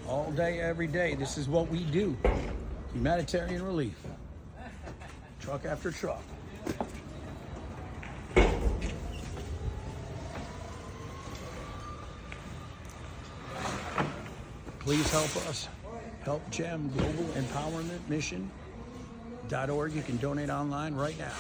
All day, every day, this is what we do. Humanitarian relief. Truck after truck. Please help us. Help GEM Global Empowerment Mission.org. You can donate online right now.